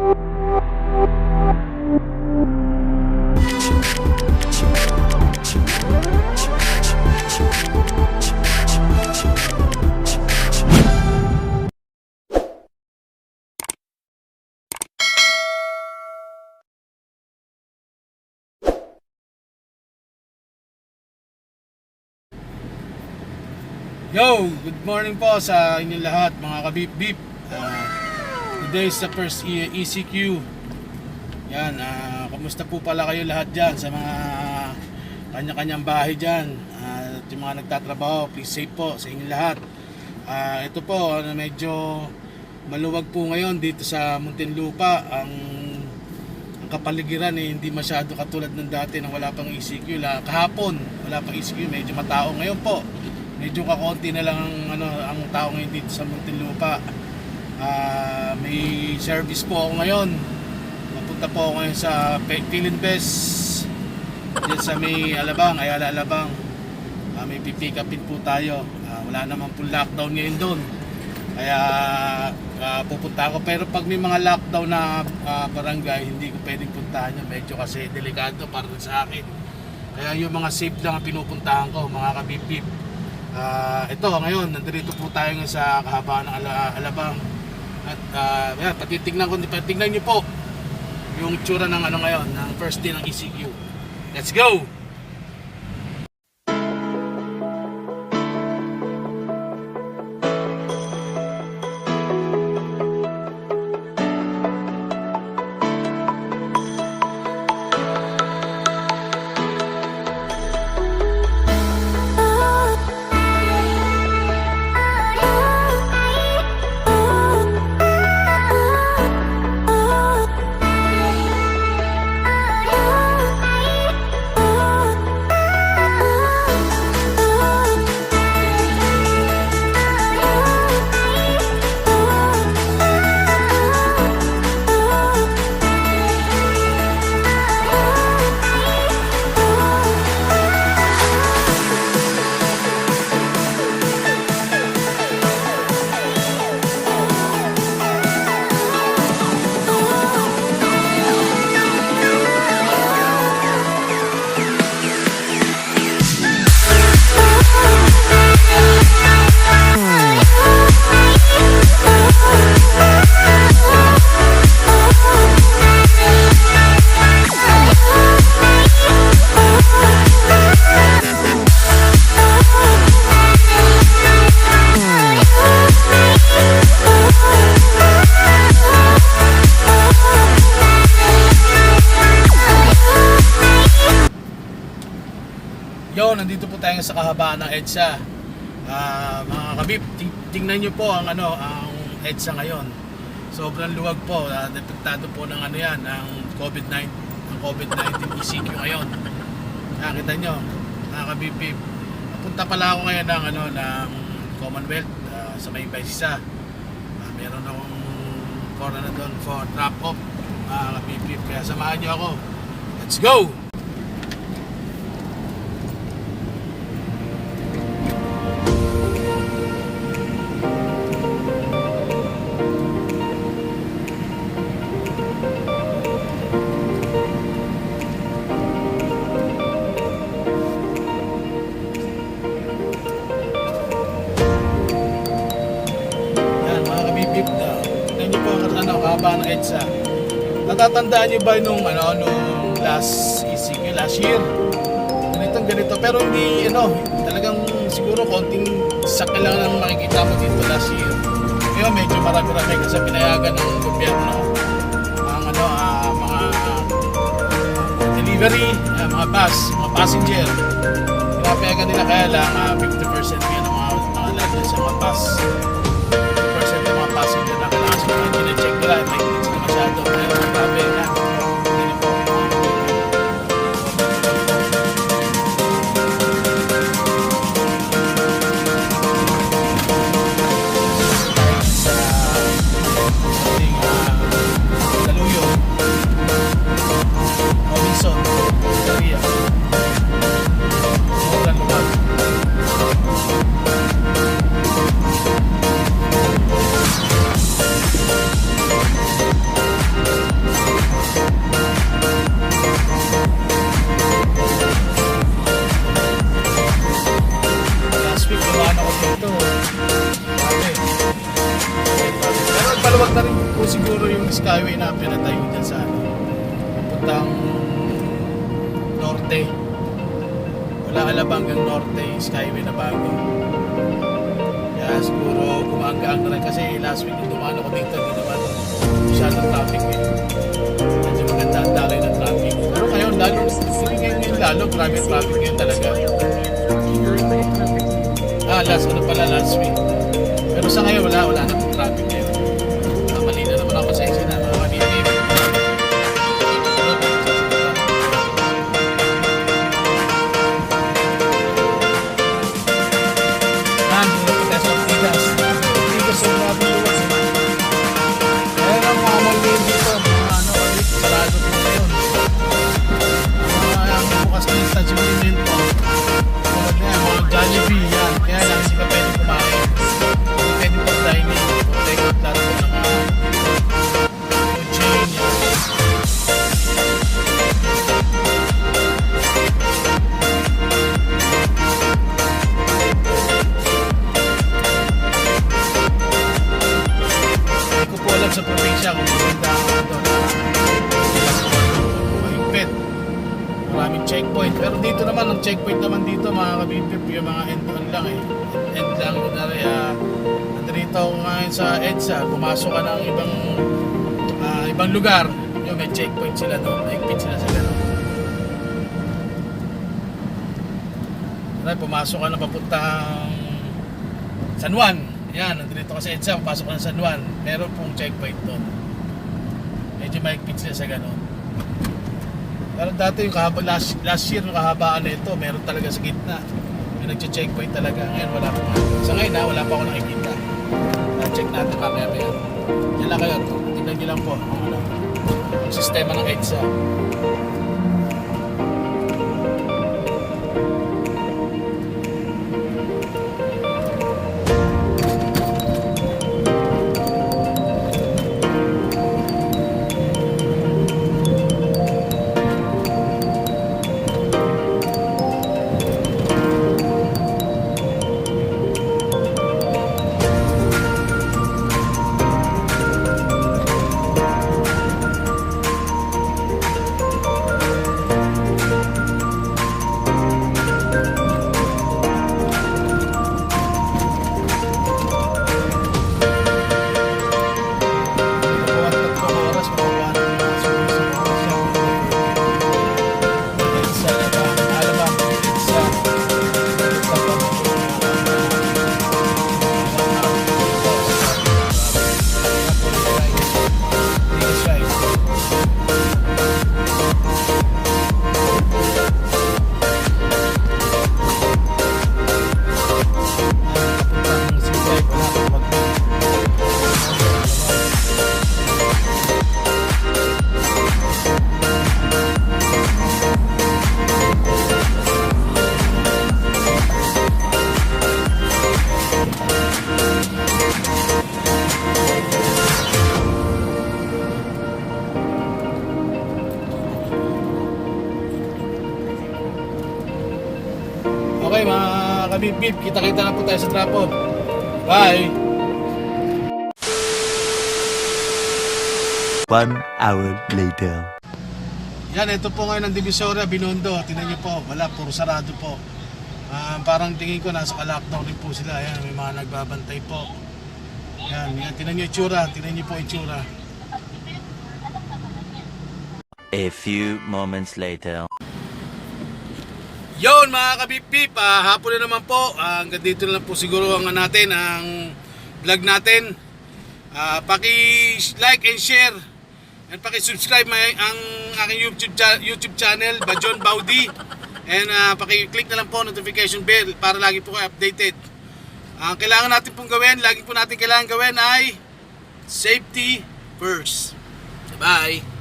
Yo, good morning po sa inyong lahat mga kabip-bip. Today is the first ECQ. Yan, kamusta po pala kayo lahat dyan sa mga kanya-kanyang bahay dyan, at yung mga nagtatrabaho, please safe po sa inyong lahat. Ito po, medyo maluwag po ngayon dito sa Muntinlupa. Ang kapaligiran hindi masyado katulad ng dati nang wala pang ECQ. Kahapon wala pang ECQ, medyo matao. Ngayon po medyo kakonti na lang ang tao ngayon dito sa Muntinlupa. May service po ako ngayon. Mapunta po ako ngayon sa Philinvest dyan sa may Ayala Alabang. May pipick upin po tayo. Wala naman po lockdown ngayon doon, kaya pupunta ako. Pero pag may mga lockdown na barangay, hindi ko pwedeng puntahan yun. Medyo kasi delikado para sa akin. Kaya yung mga safe lang ang pinupuntahan ko, mga kabibib. Ito ngayon, nandito po tayo sa kahabaan ng Alabang. At patitignan niyo po yung itsura ng ngayon, ng first day ng ECQ. Let's go! Yo, nandito po tayo sa kahabaan ng EDSA. Mga kabib, tingnan nyo po ang EDSA ngayon. Sobrang luwag po. Depektado po ng ng COVID-19 ECQ ngayon. Nakita nyo, mga kabib. Napunta pala ako ngayon ng Commonwealth sa may Baysisa. Meron akong doon for drop-off, mga kabib. Kaya samahan nyo ako. Let's go! Haba ng EDSA. Natatandaan nyo ba nung last ECQ last year? Ganito, pero hindi talagang siguro konting sakit lang ang makikita mo dito last year. Ngayon medyo marami kasi pinayagan ng gobyerno ang mga delivery, mga bus, mga passenger. Pinapayagan nila, kaya lang 50% yan ang mga lahat sa mga bus. 50% ng mga passenger na kailangan sila check nila, may hindi masyado, pero mababe na. Hindi po. Sa ating Daluyo, Robinson, Korea, sobrang luwag. po siguro yung skyway na pinatayo dyan sa ano, puntang norte. Wala Alabang hanggang norte yung skyway na bago. Kaya siguro gumagaan na rin kasi last week yung dumaan ako dito, hindi naman masyadong traffic eh. Medyo maganda ang daloy ng traffic. Pero ngayon lalo, private traffic ngayon talaga. Last week. Pero sa ngayon wala na pong traffic ngayon. Mali na naman ako sa isa na mga kanilin. Sa probinsya kung maganda ito mahigpit, maraming checkpoint, pero dito naman ang checkpoint naman dito mga kabibip yung mga end lang kunwari dito ngayon sa EDSA pumasok ka ng ibang lugar yung may checkpoint sila doon, mahigpit sila sa gano'n. Pumasok ka na papuntang San Juan. Yan, nandito ka sa EDSA, pasok ka ng San Juan. Meron pong checkpoint doon. Medyo mahigpit sila sa gano'n. Pero dati yung last year yung kahabaan na ito, meron talaga sa gitna. Yung nag-checkpoint talaga. Ngayon wala pa. Sa ngayon wala pa ako nakikita. Na-check natin mamaya. Yan lang kayo. Tignan nyo lang po ang sistema ng EDSA. Okay mga kabibib, kita-kita na po tayo sa drop-off. Bye! 1 hour later. Yan, ito po ngayon ang Divisoria, Binondo. Tingnan nyo po, wala, puro sarado po. Parang tingin ko nasa ka-lockdown rin po sila. Yan, may mga nagbabantay po. Yan, tingnan nyo itsura, tingnan nyo po itsura. A few moments later. Yon mga kabipip, hapon na naman po. Hanggang dito na lang po siguro ang natin, ang vlog natin. Paki-like and share and paki-subscribe ang aking YouTube channel, Bajon Baudi. And paki-click na lang po notification bell para lagi po kayo updated. Ang kailangan natin pong gawin, lagi po natin kailangan gawin ay safety first. Bye!